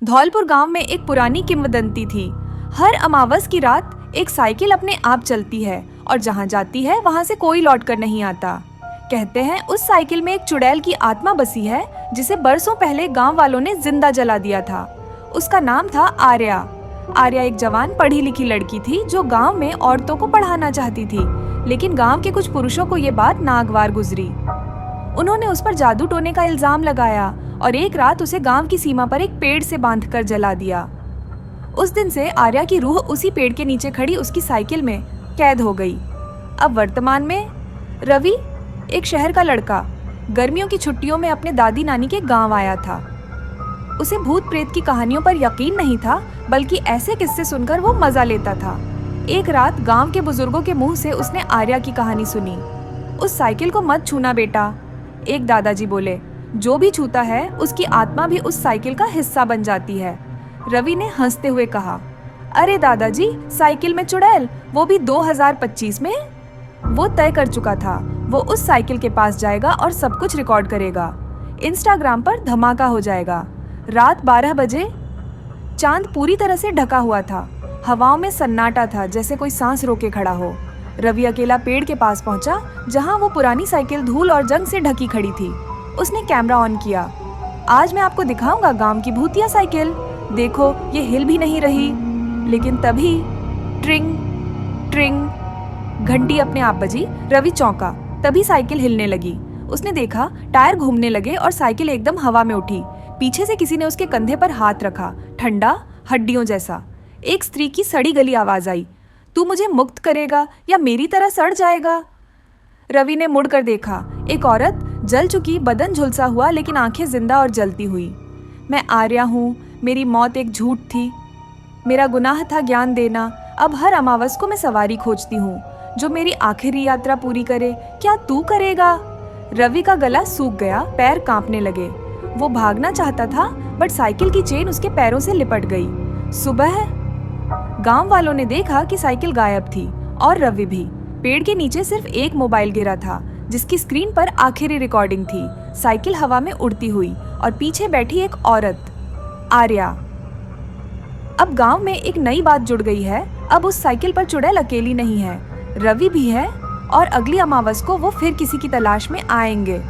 धौलपुर गांव में एक पुरानी किंवदंती थी। हर अमावस की रात एक साइकिल अपने आप चलती है और जहां जाती है वहां से कोई लौट कर नहीं आता। कहते हैं उस साइकिल में एक चुड़ैल की आत्मा बसी है जिसे बरसों पहले गांव वालों ने जिंदा जला दिया था। उसका नाम था आर्या। आर्या एक जवान पढ़ी लिखी लड़की थी जो गांव में औरतों को पढ़ाना चाहती थी, लेकिन गांव के कुछ पुरुषों को ये बात नागवार गुजरी। उन्होंने उस पर जादू टोने का इल्जाम लगाया और एक रात उसे गांव की सीमा पर एक पेड़ से बांधकर जला दिया। उस दिन से आर्या की रूह उसी पेड़ के नीचे खड़ी उसकी साइकिल में कैद हो गई। अब वर्तमान में रवि, एक शहर का लड़का, गर्मियों की छुट्टियों में अपने दादी नानी के गांव आया था। उसे भूत प्रेत की कहानियों पर यकीन नहीं था, बल्कि ऐसे किस्से सुनकर वो मजा लेता था। एक रात गांव के बुजुर्गों के मुंह से उसने आर्या की कहानी सुनी। उस साइकिल को मत छूना बेटा, एक दादाजी बोले। जो भी छूता है उसकी आत्मा भी उस साइकिल का हिस्सा बन जाती है। रवि ने हंसते हुए कहा, अरे दादाजी, साइकिल में चुड़ैल, वो भी 2025 में? वो तय कर चुका था, वो उस साइकिल के पास जाएगा और सब कुछ रिकॉर्ड करेगा। इंस्टाग्राम पर धमाका हो जाएगा। रात 12 बजे चांद पूरी तरह से ढका हुआ था। हवाओं में सन्नाटा था, जैसे कोई सांस रोके खड़ा हो। रवि अकेला पेड़ के पास पहुंचा जहां वो पुरानी साइकिल धूल और जंग से ढकी खड़ी थी। उसने कैमरा ऑन किया। आज मैं आपको दिखाऊंगा गांव की भूतिया साइकिल। देखो, ये हिल भी नहीं रही। लेकिन तभी ट्रिंग ट्रिंग घंटी अपने आप बजी। रवि चौंका। तभी साइकिल हिलने लगी। उसने देखा टायर घूमने लगे और साइकिल एकदम हवा में उठी। पीछे से किसी ने उसके कंधे पर हाथ रखा, ठंडा, हड्डियों जैसा। एक स्त्री की सड़ी गली आवाज आई, तू मुझे मुक्त करेगा या मेरी तरह सड़ जाएगा? रवि ने मुड़कर देखा। एक औरत, जल चुकी, बदन झुलसा हुआ, लेकिन आंखें जिंदा और जलती हुई। मैं आर्या हूँ, मेरी मौत एक झूठ थी, मेरा गुनाह था ज्ञान देना। अब हर अमावस को मैं सवारी खोजती हूँ जो मेरी आखिरी यात्रा पूरी करे। क्या तू करेगा? रवि का गला सूख गया, पैर कांपने लगे। वो भागना चाहता था, बट साइकिल की चेन उसके पैरों से लिपट गई। सुबह गांव वालों ने देखा कि साइकिल गायब थी और रवि भी। पेड़ के नीचे सिर्फ एक मोबाइल गिरा था जिसकी स्क्रीन पर आखिरी रिकॉर्डिंग थी। साइकिल हवा में उड़ती हुई और पीछे बैठी एक औरत, आर्या। अब गांव में एक नई बात जुड़ गई है। अब उस साइकिल पर चुड़ैल अकेली नहीं है, रवि भी है और अगली अमावस को वो फिर किसी की तलाश में आएंगे।